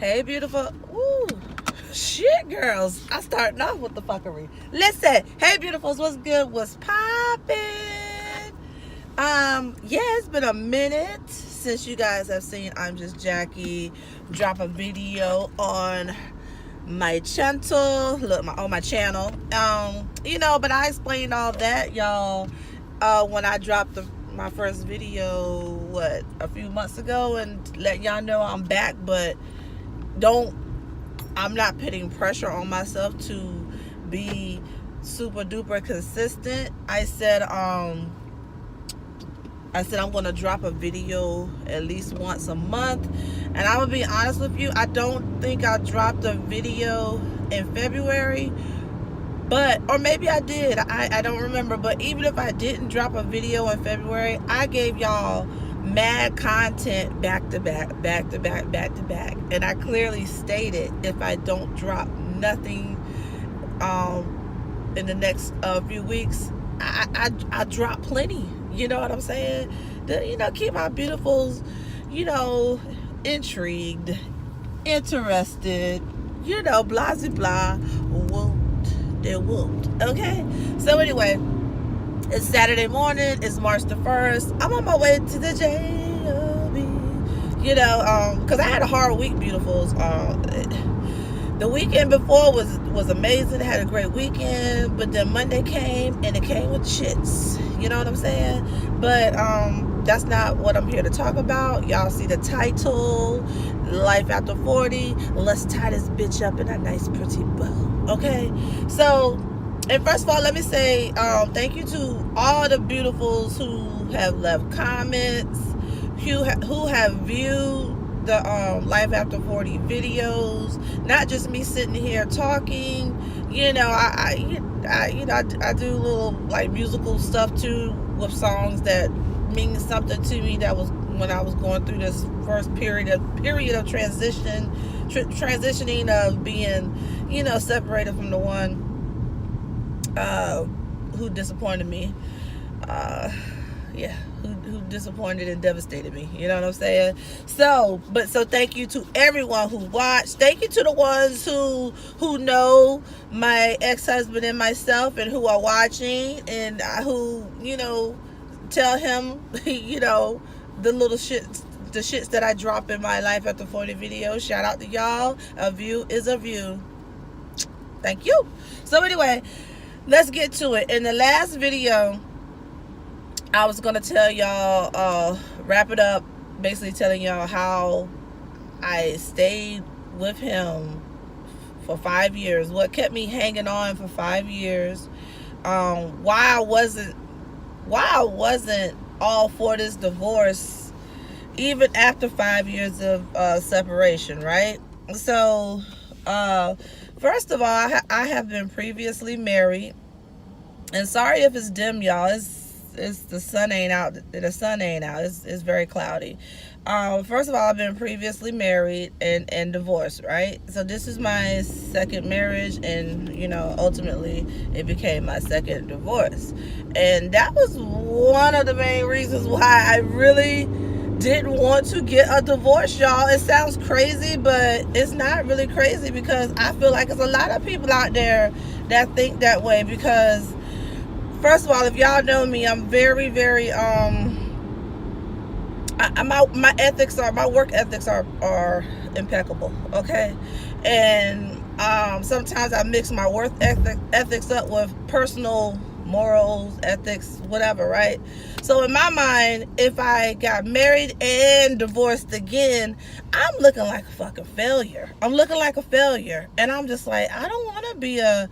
Hey, beautiful. Ooh, shit, girls. I starting off with the fuckery. Listen, hey, beautifuls, what's good? What's poppin'? Yeah, it's been a minute since you guys have seen I'm Just Jackie drop a video on my channel. Look, on my channel. But I explained all that, y'all, when I dropped my first video, a few months ago, and let y'all know I'm back, but I'm not putting pressure on myself to be super duper consistent. I said I'm going to drop a video at least once a month, and I'm gonna be honest with you, I don't think I dropped a video in February, or maybe I did, I don't remember. But even if I didn't drop a video in February, I gave y'all mad content back to back, and I clearly stated if I don't drop nothing in the next few weeks, I drop plenty. You know what I'm saying? Keep my beautifuls, intrigued, interested, blah blah blah. Won't. Okay. So anyway, it's Saturday morning. It's March the 1st. I'm on my way to the job. Because I had a hard week, beautifuls. The weekend before was amazing. I had a great weekend, but then Monday came, and it came with shits. You know what I'm saying? But that's not what I'm here to talk about. Y'all see the title, Life After 40. Let's tie this bitch up in a nice pretty bow. Okay? So, and first of all, let me say thank you to all the beautifuls who have left comments, who have viewed the Life After 40 videos. Not just me sitting here talking. I do little like musical stuff too, with songs that mean something to me. That was when I was going through this first period of transitioning of being, separated from the one who disappointed me. Who disappointed and devastated me. You know what I'm saying? So thank you to everyone who watched. Thank you to the ones who know my ex-husband and myself, and who are watching, and who, tell him, the little shits that I drop in my Life After 40 video. Shout out to y'all. A view is a view. Thank you. So anyway, let's get to it. In the last video, I was going to tell y'all, wrap it up, basically telling y'all how I stayed with him for 5 years, what kept me hanging on for 5 years, why I wasn't all for this divorce, even after 5 years of separation, right? So, first of all, I have been previously married, and sorry if it's dim, y'all, the sun ain't out. It's very cloudy. First of all, I've been previously married and divorced, right? So this is my second marriage, and ultimately it became my second divorce. And that was one of the main reasons why I really didn't want to get a divorce, y'all. It sounds crazy, but it's not really crazy, because I feel like there's a lot of people out there that think that way. Because first of all, if y'all know me, I'm very, very, my ethics my work ethics are impeccable, okay? And sometimes I mix my work ethics up with personal morals, ethics, whatever, right? So in my mind, if I got married and divorced again, I'm looking like a fucking failure. I'm looking like a failure. And I'm just like, I don't want to be a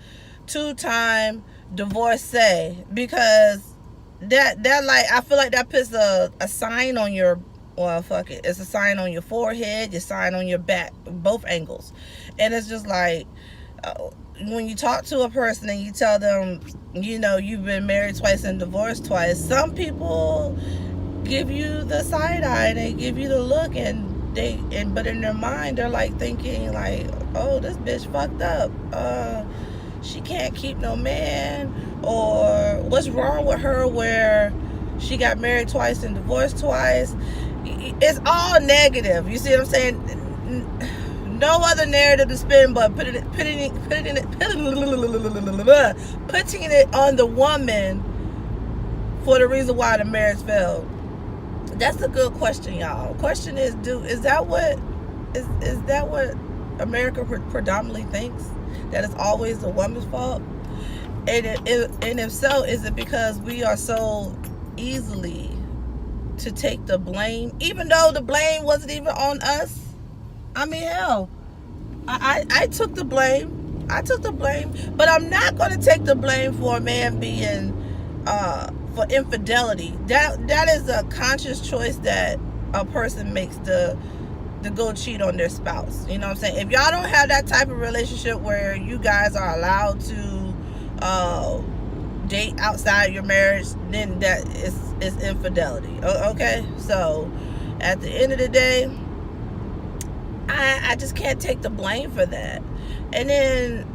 2-time divorcee, because that like, I feel like that puts a sign on your, well, fuck it, it's a sign on your forehead, your sign on your back, both angles. And it's just like, when you talk to a person and you tell them, you've been married twice and divorced twice, some people give you the side eye, they give you the look, but in their mind they're like thinking like, oh, this bitch fucked up, she can't keep no man, or what's wrong with her where she got married twice and divorced twice. It's all negative. You see what I'm saying? no other narrative to spin but putting it on the woman for the reason why the marriage failed. That's a good question, y'all. Question is that what America predominantly thinks? That it's always the woman's fault? And if so, is it because we are so easily to take the blame, even though the blame wasn't even on us? I mean, hell, I took the blame. But I'm not going to take the blame for a man being for infidelity. That is a conscious choice that a person makes to go cheat on their spouse. You know what I'm saying? If y'all don't have that type of relationship where you guys are allowed to date outside your marriage, then that is infidelity. Okay? So at the end of the day, I just can't take the blame for that. And then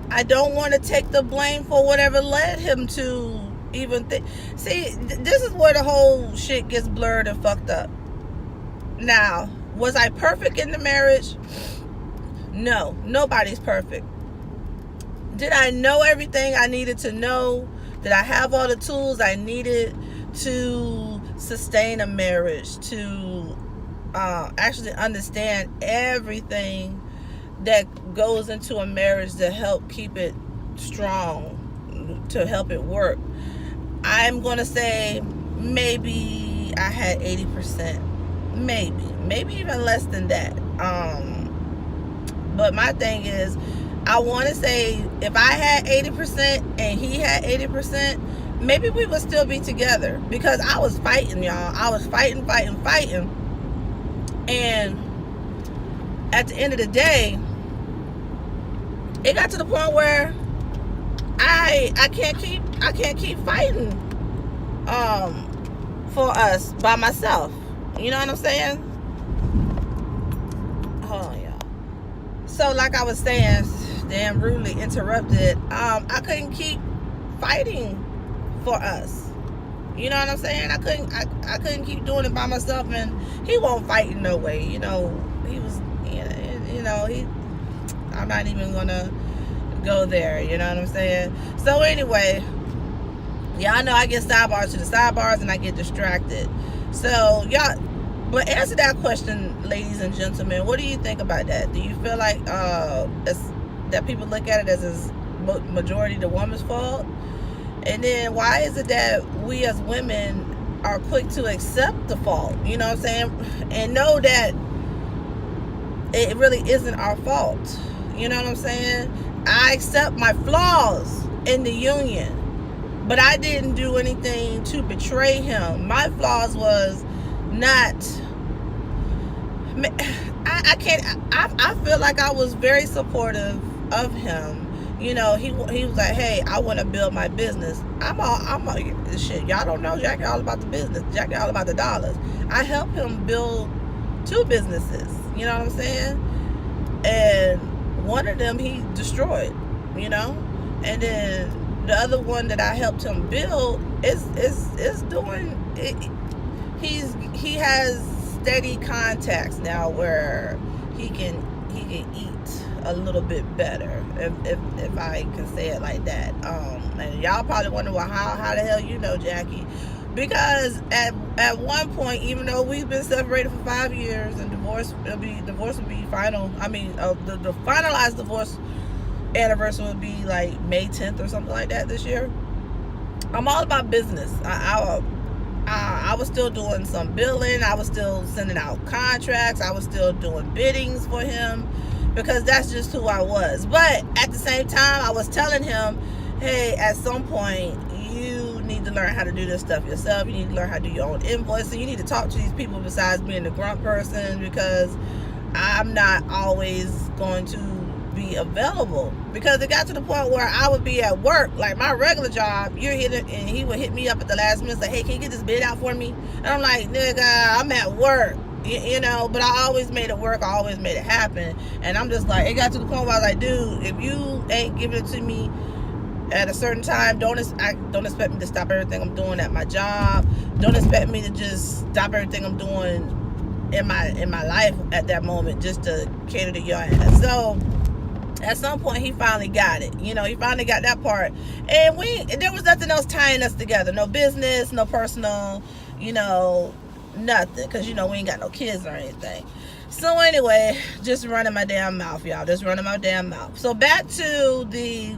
I don't want to take the blame for whatever led him to even think. See, this is where the whole shit gets blurred and fucked up. Now, was I perfect in the marriage? No, nobody's perfect. Did I know everything I needed to know? Did I have all the tools I needed to sustain a marriage, to actually understand everything that goes into a marriage to help keep it strong, to help it work? I'm going to say maybe I had 80%. Maybe even less than that. But my thing is, I want to say if I had 80% and he had 80%, maybe we would still be together, because I was fighting, y'all. I was fighting. And at the end of the day, it got to the point where I can't keep fighting for us by myself. You know what I'm saying? Hold on, y'all. So like I was saying, damn rudely interrupted. I couldn't keep fighting for us. You know what I'm saying? I couldn't keep doing it by myself, and he won't fight in no way. You know, he was, I'm not even gonna go there. You know what I'm saying? So anyway, y'all know I get sidebars to the sidebars and I get distracted. So y'all, but answer that question, ladies and gentlemen. What do you think about that? Do you feel like that people look at it as majority the woman's fault? And then why is it that we as women are quick to accept the fault? You know what I'm saying? And know that it really isn't our fault. You know what I'm saying? I accept my flaws in the union, but I didn't do anything to betray him. My flaws was not, I feel like I was very supportive of him. You know, he was like, hey, I want to build my business. I'm shit, y'all don't know Jackie all about the business. Jackie all about the dollars. I helped him build 2 businesses. You know what I'm saying? And one of them he destroyed, you know? And then the other one that I helped him build is doing it. He has steady contacts now where he can eat a little bit better, if I can say it like that. And y'all probably wonder, well, how the hell you know Jackie? Because at one point, even though we've been separated for 5 years, and divorce will be final. I mean, the finalized divorce anniversary would be like May 10th or something like that this year. I'm all about business. I was still doing some billing. I was still sending out contracts. I was still doing biddings for him, because that's just who I was. But at the same time, I was telling him, hey, at some point, you need to learn how to do this stuff yourself. You need to learn how to do your own invoicing. You need to talk to these people besides being the grunt person, because I'm not always going to be available. Because it got to the point where I would be at work, like my regular job, and he would hit me up at the last minute, say, hey, can you get this bid out for me? And I'm like, nigga, I'm at work. You know, but I always made it work. I always made it happen. And I'm just like, it got to the point where I was like, dude, if you ain't giving it to me at a certain time, don't expect me to stop everything I'm doing at my job. Don't expect me to just stop everything I'm doing in my life at that moment just to cater to your ass. So at some point he finally got it. He finally got that part. And there was nothing else tying us together. No business, no personal, nothing. Because, we ain't got no kids or anything. So anyway, just running my damn mouth, y'all. Just running my damn mouth. So back to the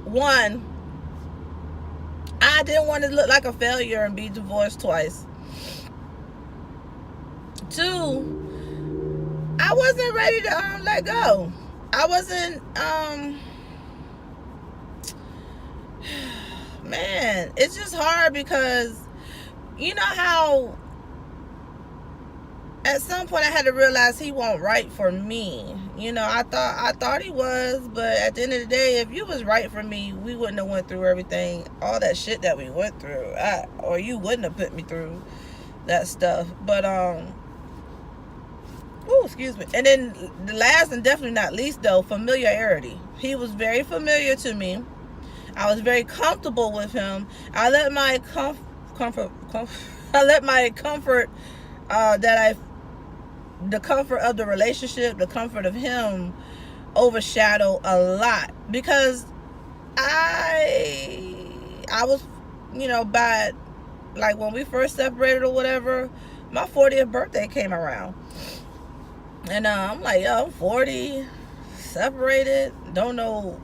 one, I didn't want to look like a failure and be divorced twice. 2, I wasn't ready to let go. I wasn't, man, it's just hard because you know how at some point I had to realize he wasn't right for me. I thought he was, but at the end of the day, if you was right for me, we wouldn't have went through everything, all that shit that we went through, or you wouldn't have put me through that stuff. But excuse me. And then the last and definitely not least, though, familiarity. He was very familiar to me. I was very comfortable with him. I let my comfort the comfort of the relationship, the comfort of him overshadow a lot, because I was, by like when we first separated or whatever, my 40th birthday came around. And I'm like, yo, I'm 40, separated, don't know,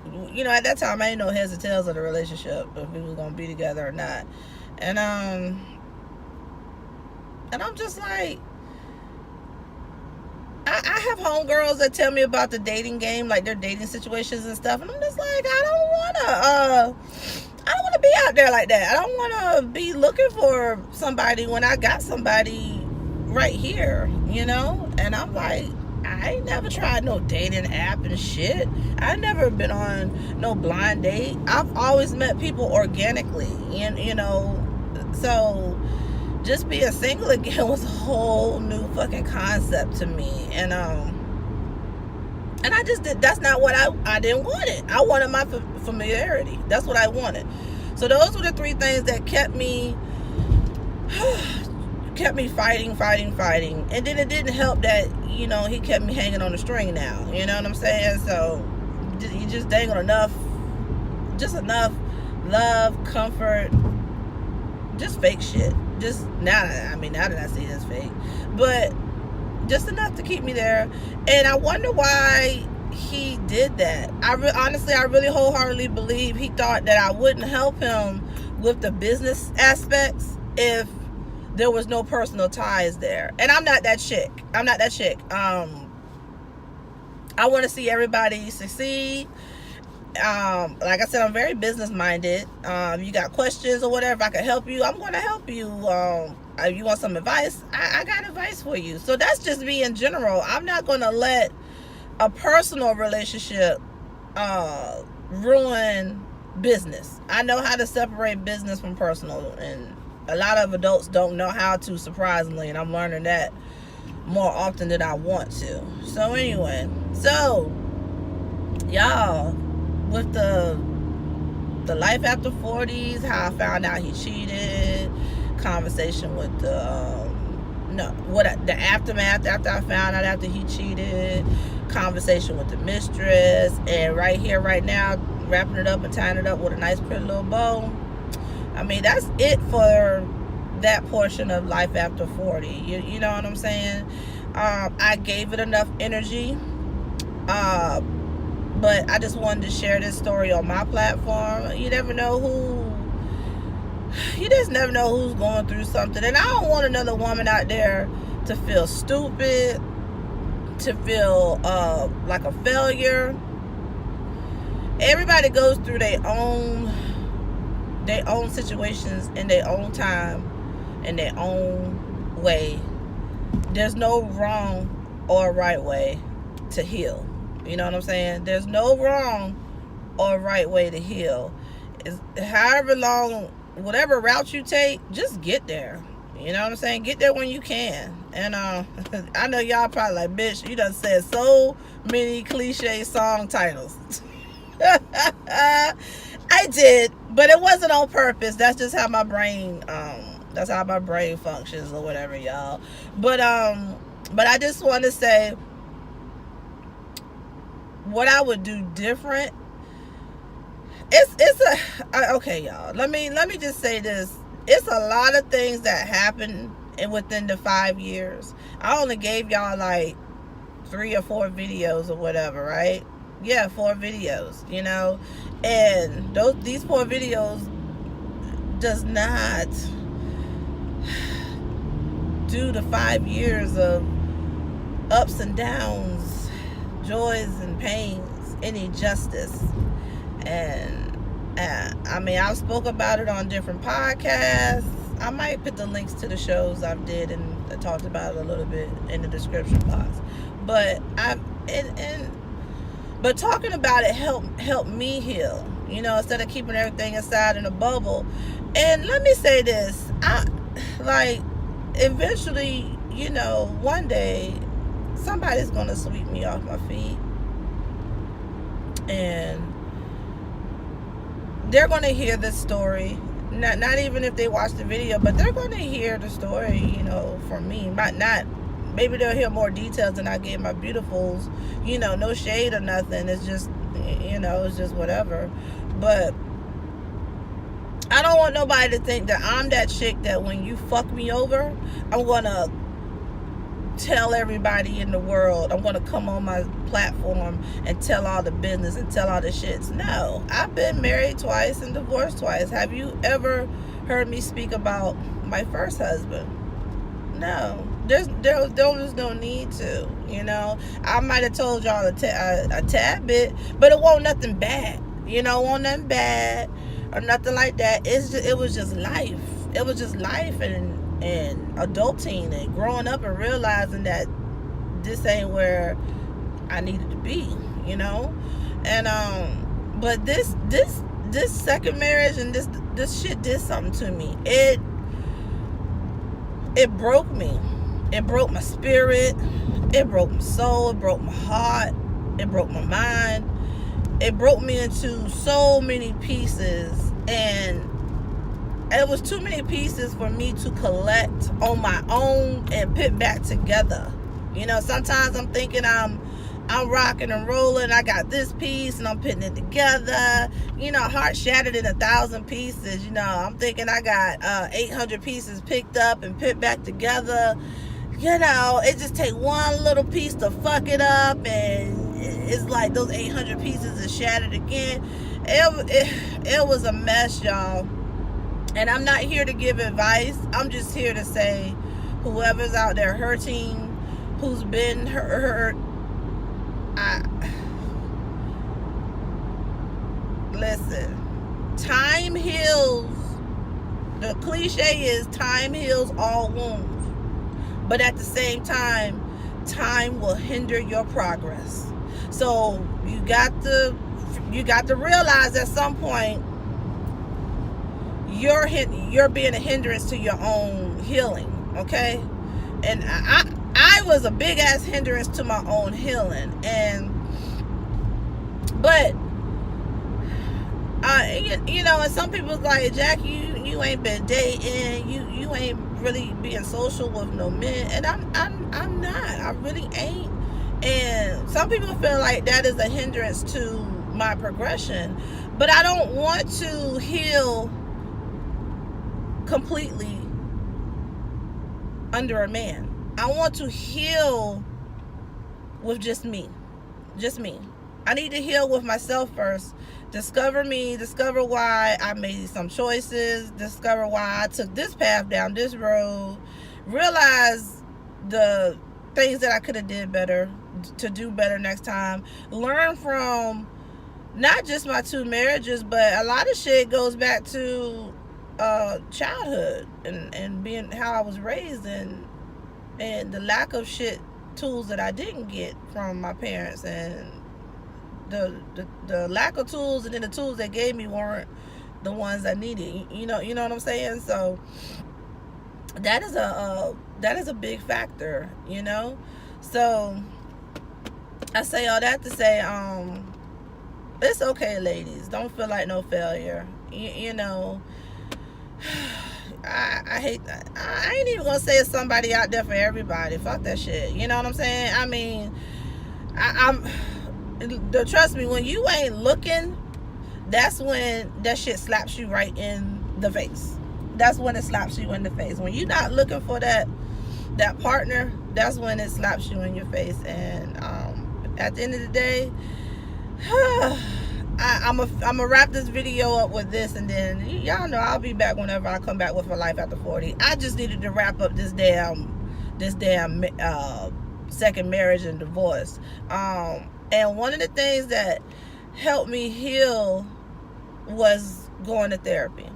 at that time I didn't know heads or tails of the relationship, if we was gonna be together or not. And I'm just like, I have homegirls that tell me about the dating game, like their dating situations and stuff, and I'm just like, I don't wanna be out there like that. I don't wanna be looking for somebody when I got somebody right here, and I'm like, I ain't never tried no dating app and shit. I never been on no blind date. I've always met people organically, so just being single again was a whole new fucking concept to me. And I just did, that's not what I didn't want it. I wanted my familiarity. That's what I wanted. So those were the 3 things that kept me fighting. And then it didn't help that, he kept me hanging on the string now. You know what I'm saying? So you just dangled enough love, comfort, just fake shit. Just now that I see it's fake, but just enough to keep me there. And I wonder why he did that. Honestly, I really wholeheartedly believe he thought that I wouldn't help him with the business aspects if there was no personal ties there. And I'm not that chick. I want to see everybody succeed. Like I said, I'm very business minded. You got questions or whatever, I can help you, I'm going to help you. If you want some advice, I got advice for you. So that's just me in general. I'm not going to let a personal relationship ruin business. I know how to separate business from personal, and a lot of adults don't know how to, surprisingly, and I'm learning that more often than I want to. So anyway, y'all, with the life after 40s, how I found out he cheated, conversation with the aftermath after I found out after he cheated, conversation with the mistress, and right here, right now, wrapping it up and tying it up with a nice pretty little bow. I mean, that's it for that portion of life after 40. You know what I'm saying? I gave it enough energy. But I just wanted to share this story on my platform. You just never know who's going through something. And I don't want another woman out there to feel stupid, to feel like a failure. Everybody goes through their own situations in their own time, in their own way. There's no wrong or right way to heal. You know what I'm saying? There's no wrong or right way to heal. It's however long, whatever route you take, just get there. You know what I'm saying? Get there when you can. And I know y'all probably like, bitch, you done said so many cliche song titles. I did, but it wasn't on purpose. That's just how my brain functions or whatever, y'all. But But I just want to say what I would do different. Okay, y'all. Let me just say this. It's a lot of things that happen within the 5 years. I only gave y'all like 3 or 4 videos or whatever, right? Yeah, 4 videos, and these 4 videos does not do the 5 years of ups and downs, joys and pains, any justice. And I mean, I've spoke about it on different podcasts. I might put the links to the shows I've did and I talked about it a little bit in the description box. But but talking about it helped me heal, instead of keeping everything inside in a bubble. And let me say this, eventually, one day somebody's gonna sweep me off my feet, and they're gonna hear this story. Not even if they watch the video, but they're gonna hear the story, from me. Maybe they'll hear more details than I gave my beautifuls. No shade or nothing. It's just, it's just whatever. But I don't want nobody to think that I'm that chick that when you fuck me over, I'm gonna tell everybody in the world. I'm gonna come on my platform and tell all the business and tell all the shits. No, I've been married twice and divorced twice. Have you ever heard me speak about my first husband? No, there was no need to. I might have told y'all a tad bit, but it wasn't nothing bad. Wasn't nothing bad or nothing like that. It was just life. It was just life and adulting and growing up and realizing that this ain't where I needed to be. And but this second marriage and this shit did something to me. It broke me. It broke my spirit. It broke my soul. It broke my heart. It broke my mind. It broke me into so many pieces, and it was too many pieces for me to collect on my own and put back together. Sometimes I'm thinking I'm rocking and rolling. I got this piece and I'm putting it together. Heart shattered in 1,000 pieces. I'm thinking I got 800 pieces picked up and put back together. It just take one little piece to fuck it up, and it's like those 800 pieces is shattered again. It was a mess, y'all. And I'm not here to give advice. I'm just here to say, whoever's out there hurting, who's been hurt, listen, time heals. The cliche is time heals all wounds. But at the same time, time will hinder your progress. So you got to realize at some point you're being a hindrance to your own healing, okay? And I was a big ass hindrance to my own healing, but and some people's like, Jackie, you ain't been dating, you ain't really being social with no men, and I'm not. I really ain't. And some people feel like that is a hindrance to my progression, but I don't want to heal completely under a man. I want to heal with just me. I need to heal with myself first. Discover me, discover why I made some choices, discover why I took this path down this road, realize the things that I could have did better to do better next time, learn from not just my 2 marriages, but a lot of shit goes back to childhood and being how I was raised, and the lack of tools that I didn't get from my parents, and the lack of tools, and then the tools they gave me weren't the ones I needed. You know what I'm saying? So that is a big factor. So I say all that to say, it's okay, ladies. Don't feel like no failure. I hate that. I ain't even gonna say it's somebody out there for everybody. Fuck that shit. You know what I'm saying? I mean, trust me, when you ain't looking, that's when that shit slaps you right in the face. That's when it slaps you in the face. When you're not looking for that partner, that's when it slaps you in your face. And at the end of the day, I'm gonna wrap this video up with this, and then y'all know I'll be back whenever I come back with a life after 40. I just needed to wrap up this damn second marriage and divorce. And one of the things that helped me heal was going to therapy,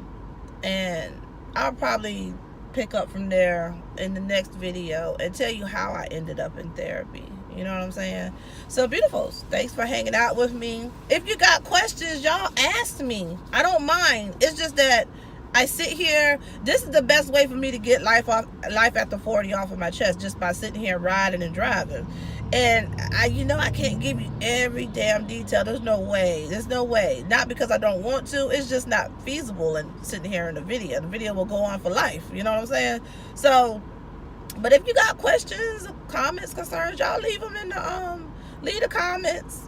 and I'll probably pick up from there in the next video and tell you how I ended up in therapy. You know what I'm saying? So, beautifuls, thanks for hanging out with me. If you got questions, y'all ask me. I don't mind. It's just that I sit here. This is the best way for me to get life after 40 off of my chest, just by sitting here riding and driving. And I can't give you every damn detail. There's no way. Not because I don't want to. It's just not feasible. And sitting here in the video will go on for life. You know what I'm saying? So, but if you got questions, comments, concerns, y'all leave them in the comments.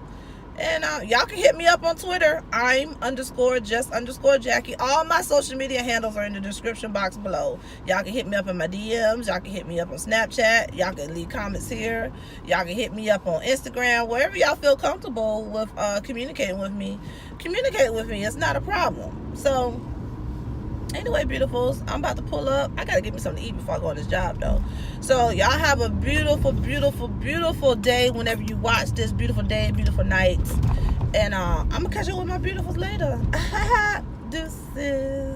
And y'all can hit me up on Twitter. ImJustJackie. All my social media handles are in the description box below. Y'all can hit me up in my DMs. Y'all can hit me up on Snapchat. Y'all can leave comments here. Y'all can hit me up on Instagram. Wherever y'all feel comfortable with communicating with me. Communicate with me. It's not a problem. So, anyway, beautifuls, I'm about to pull up. I gotta get me something to eat before I go on this job, though. So, y'all have a beautiful, beautiful, beautiful day whenever you watch this. Beautiful day, beautiful night. And I'm gonna catch you with my beautifuls later. Deuces.